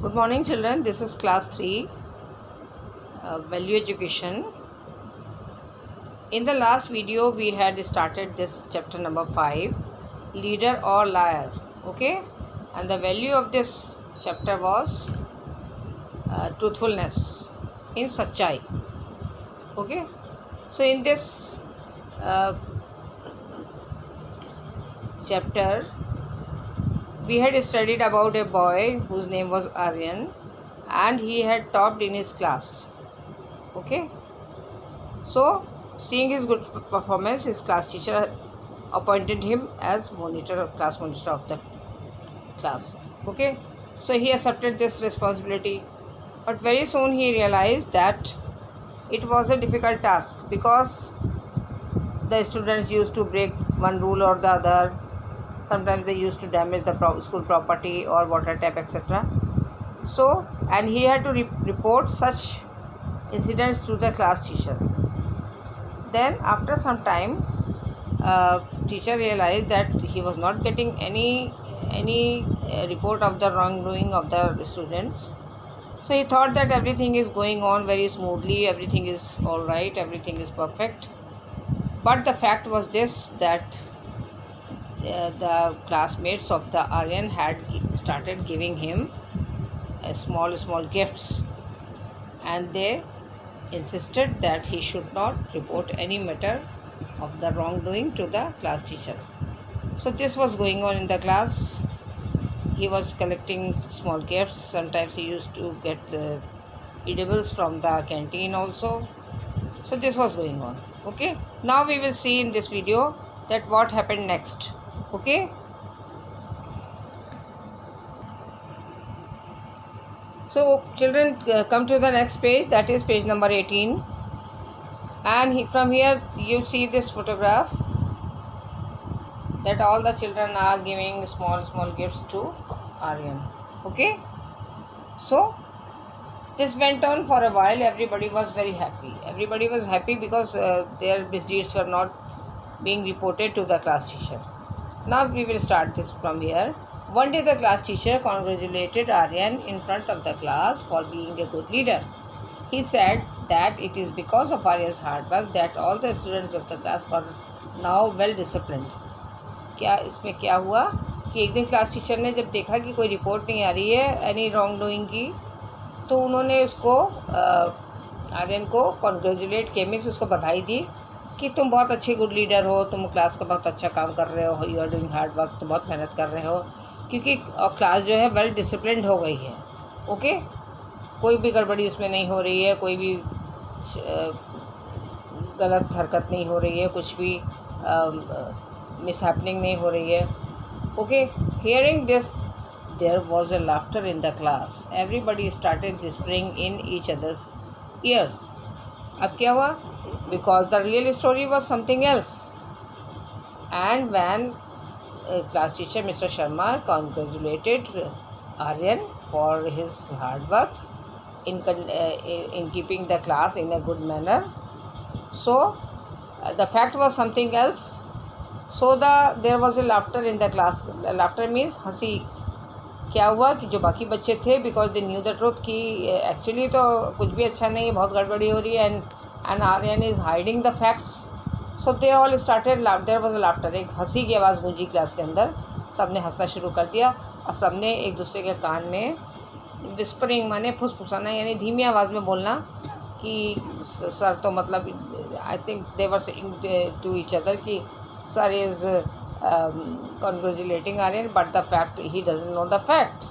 Good morning, children. This is class 3, value education. In the last video, we had started this chapter number 5, leader or liar. Okay, and the value of this chapter was truthfulness in sachai. Okay, so in this chapter, we had studied about a boy whose name was Aryan, and he had topped in his class. Okay, so seeing his good performance, his class teacher appointed him as class monitor of the class. Okay, so he accepted this responsibility, but very soon he realized that it was a difficult task because the students used to break one rule or the other. Sometimes they used to damage the school property or water tap, etc. So, and he had to report such incidents to the class teacher. Then after some time, teacher realized that he was not getting any report of the wrongdoing of the students. So he thought that everything is going on very smoothly, everything is all right, everything is perfect. But the fact was this, that the classmates of the Aryan had started giving him small gifts, and they insisted that he should not report any matter of the wrongdoing to the class teacher. So this was going on in the class. He was collecting small gifts. Sometimes he used to get edibles from the canteen also. So this was going on. Okay, now we will see in this video that what happened next. Okay, so children, come to the next page, that is page number 18, and from here you see this photograph that all the children are giving small gifts to Aryan. Okay, so this went on for a while. Everybody was very happy. Everybody was happy because their misdeeds were not being reported to the class teacher. Now we will start this from here. One day the class teacher congratulated Aryan in front of the class for being a good leader. He said that it is because of Aryan's hard work that all the students of the class were now well disciplined. क्या इसमें क्या हुआ कि एक दिन class teacher ने जब देखा कि कोई रिपोर्ट नहीं आ रही है एनी रॉन्ग डूइंग की, तो उन्होंने उसको आर्यन को कॉन्ग्रेचुलेट किया, मीन्स उसको बधाई दी कि तुम बहुत अच्छे गुड लीडर हो, तुम क्लास का बहुत अच्छा काम कर रहे हो, you are doing hard work, तुम बहुत मेहनत कर रहे हो, क्योंकि क्लास जो है वेल डिसिप्लिन्ड हो गई है. ओके, कोई भी गड़बड़ी उसमें नहीं हो रही है, कोई भी गलत हरकत नहीं हो रही है, कुछ भी मिसहैपनिंग नहीं हो रही है. Okay, hearing this there was a laughter in the class. Everybody started whispering in each others ears. अब क्या हुआ? Because the real story was something else. And when class teacher Mr. Sharma congratulated Aryan for his hard work in keeping the class in a good manner, so the fact was something else. So there was a laughter in the class. Laughter means हंसी. क्या हुआ कि जो बाकी बच्चे थे, because they knew the truth कि actually तो कुछ भी अच्छा नहीं है, बहुत गड़बड़ी हो रही है, and Aryan is hiding the facts. So they all started there was a laughter. एक हंसी की आवाज़ गूंजी क्लास के अंदर. सब ने हंसना शुरू कर दिया और सब ने एक दूसरे के कान में विस्परिंग माने फुसफुसाना, यानी धीमी आवाज़ में बोलना कि सर तो मतलब I think they were saying to each other कि sir is congratulating Aryan, but the fact he doesn't know the fact.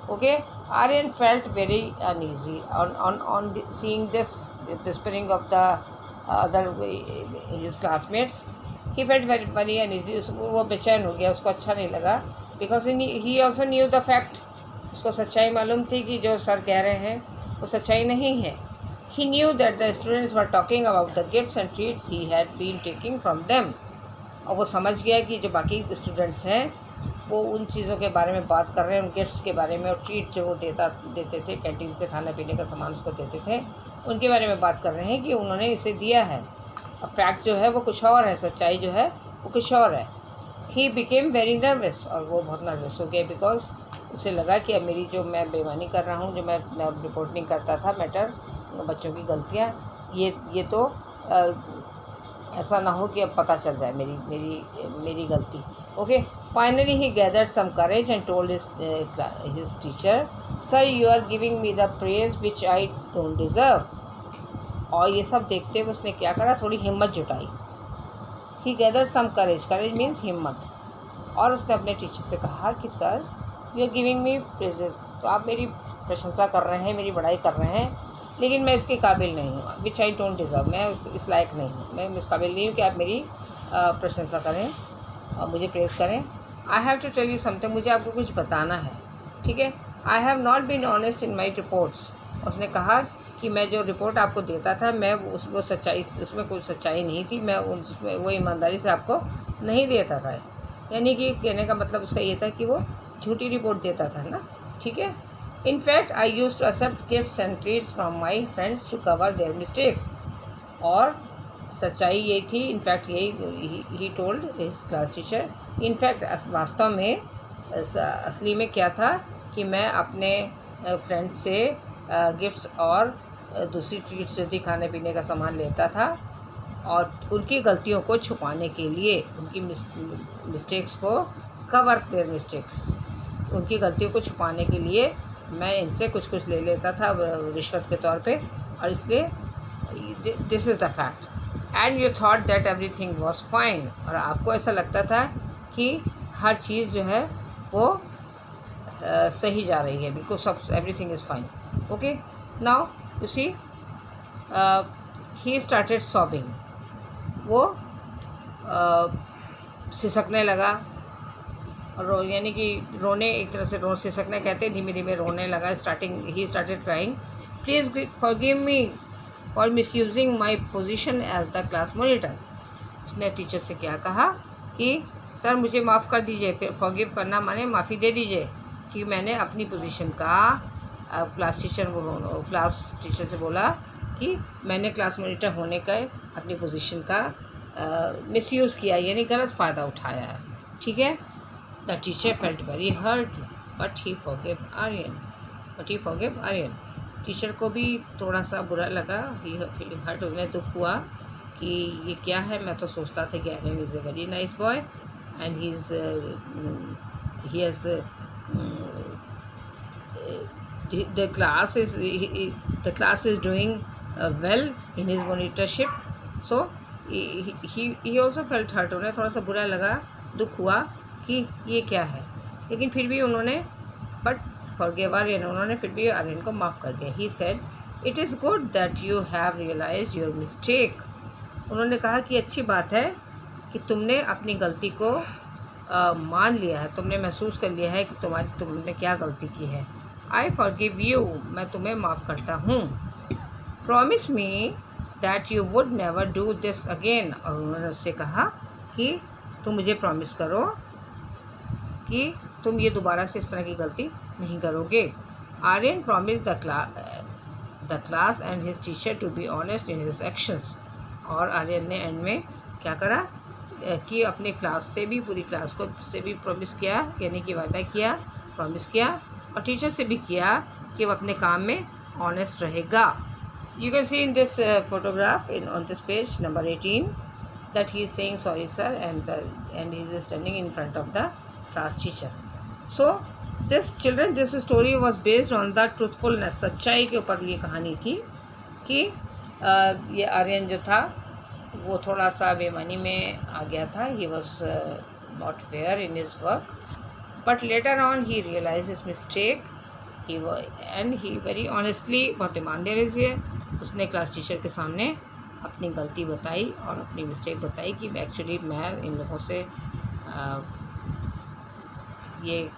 Okay, Aryan felt very uneasy on seeing this whispering of the other his classmates. He felt very uneasy. वो बेचैन हो गया, उसको अच्छा नहीं लगा, because he also knew the fact. उसको सच्चाई मालूम थी कि जो सर कह रहे हैं वो सच्चाई नहीं है. He knew that the students were talking about the gifts and treats he had been taking from them. और वो समझ गया कि जो बाकी स्टूडेंट्स हैं वो उन चीज़ों के बारे में बात कर रहे हैं, उन गिफ्ट्स के बारे में, और ट्रीट जो वो देते थे, कैंटीन से खाने पीने का सामान उसको देते थे, उनके बारे में बात कर रहे हैं कि उन्होंने इसे दिया है. अब फैक्ट जो है वो कुछ और है, सच्चाई जो है वो कुछ और है. ही बिकेम वेरी नर्वस, और वो बहुत नर्वस हो गए बिकॉज उसे लगा कि अब मेरी जो मैं बेईमानी कर रहा हूँ, जो मैं रिपोर्ट नहीं करता था मैटर, बच्चों की गलतियाँ, ये तो ऐसा ना हो कि अब पता चल जाए मेरी गलती. Okay. Finally he gathered some courage and told his teacher, sir you are giving me the praise which I don't deserve. और ये सब देखते हुए उसने क्या करा, थोड़ी हिम्मत जुटाई. ही गैदर्ड सम करेज, करेज मीन्स हिम्मत. और उसने अपने टीचर से कहा कि sir you are giving me praises, तो आप मेरी प्रशंसा कर रहे हैं, मेरी बड़ाई कर रहे हैं, लेकिन मैं इसके काबिल नहीं हूँ. विच आई डोंट डिज़र्व, मैं इस लायक नहीं हूँ, मैं इस काबिल नहीं हूँ कि आप मेरी प्रशंसा करें और मुझे प्रेज़ करें. I have to tell you something, मुझे आपको कुछ बताना है. ठीक है. I have not been honest in my reports. उसने कहा कि मैं जो रिपोर्ट आपको देता था, मैं उसमें कोई सच्चाई नहीं थी, मैं उसमें वो ईमानदारी से आपको नहीं देता था. यानी कि कहने का मतलब उसका ये था कि वो झूठी रिपोर्ट देता था ना. ठीक है. In fact I used to accept gifts and treats from my friends to cover their mistakes. और सच्चाई यही थी, इनफैक्ट यही he told his class teacher. In fact वास्तव में असली में क्या था कि मैं अपने फ्रेंड से गिफ्ट्स और दूसरी ट्रीट्स जो थी, खाने पीने का सामान लेता था, और उनकी गलतियों को छुपाने के लिए, उनकी मिस्टेक्स को कवर देयर मिस्टेक्स, उनकी गलतियों को छुपाने के लिए मैं इनसे कुछ कुछ ले लेता था रिश्वत के तौर पे. और इसलिए this is the fact. And you thought that everything was fine, और आपको ऐसा लगता था कि हर चीज़ जो है वो सही जा रही है, बिल्कुल सब everything is fine. Okay. Now you see he started sobbing. वो सिसकने लगा, यानी कि रोने, एक तरह से सिसकने कहते हैं, धीमे धीमे रोने लगा. He started crying. Please forgive me for misusing my position as the class monitor. उसने टीचर से क्या कहा कि सर मुझे माफ़ कर दीजिए. फिर फॉरगिव करना माने माफ़ी दे दीजिए कि मैंने अपनी पोजीशन का क्लास टीचर से बोला कि मैंने क्लास मॉनिटर होने का अपनी पोजीशन का मिसयूज़ किया, यानी गलत फ़ायदा उठाया है. ठीक है. The teacher felt very hurt but he forgive Aryan. Teacher को भी थोड़ा सा बुरा लगा, फीलिंग हर्ट, उन्हें दुख हुआ कि ये क्या है. मैं तो सोचता था कि Aryan is a very nice boy and the class is doing well in his monitorship. So he also felt hurt. उन्हें थोड़ा सा बुरा लगा, दुख हुआ कि ये क्या है. लेकिन फिर भी उन्होंने forgave आर्यन, उन्होंने फिर भी आर्यन को माफ़ कर दिया. He said, it is good that you have realized your mistake. उन्होंने कहा कि अच्छी बात है कि तुमने अपनी गलती को मान लिया है, तुमने महसूस कर लिया है कि तुमने क्या गलती की है. I forgive you, मैं तुम्हें माफ़ करता हूँ. Promise me that you would never do this again. और उन्होंने उससे कहा कि तुम मुझे प्रॉमिस करो कि तुम ये दोबारा से इस तरह की गलती नहीं करोगे. Aryan promise the class and his teacher to be honest in his actions. और आर्यन ने एंड में क्या करा कि अपने क्लास से भी, पूरी क्लास को से भी प्रॉमिस किया, यानी कि वादा किया, प्रॉमिस किया, और टीचर से भी किया कि वो अपने काम में ऑनेस्ट रहेगा. You can see in this photograph on this page number 18 that he is saying sorry sir and he is standing in front of the class teacher. So this story was based on the truthfulness. सच्चाई के ऊपर ये कहानी थी कि ये आर्यन जो था वो थोड़ा सा बेईमानी में आ गया था. He was not fair in his work, but later on he realize his mistake. He very honestly, बहुत ईमानदारी से उसने क्लास टीचर के सामने अपनी गलती बताई और अपनी मिस्टेक बताई कि एक्चुअली मैं इन लोगों से ये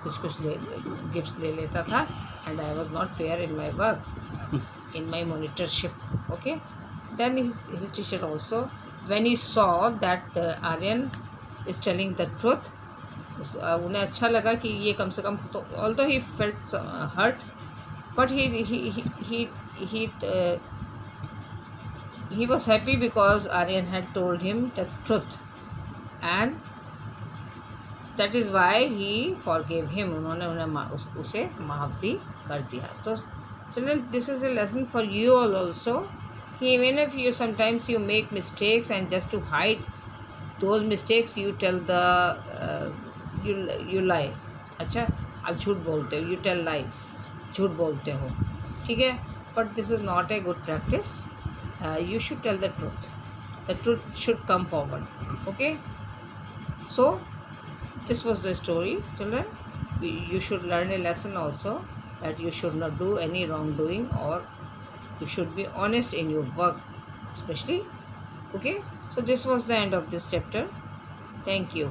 कुछ गिफ्ट्स ले लेता था and I was not fair in my work, in my monitorship. Okay. Then his teacher also, when he saw that Aryan is telling the truth, उन्हें अच्छा लगा कि ये कम से कम, तो although he felt hurt but he was happy because Aryan had told him the truth, and that is why he forgive him, उन्होंने उसे माफ़ भी कर दिया. तो children, this is a lesson for you all also. Even if you sometimes you make mistakes, and just to hide those mistakes you tell you lie. अच्छा, आप झूठ बोलते हो, you tell lies, झूठ बोलते हो, ठीक है. But this is not a good practice. You should tell the truth. The truth should come forward. Okay. So this was the story, children. You should learn a lesson also, that you should not do any wrongdoing, or you should be honest in your work especially. Okay, so this was the end of this chapter. Thank you.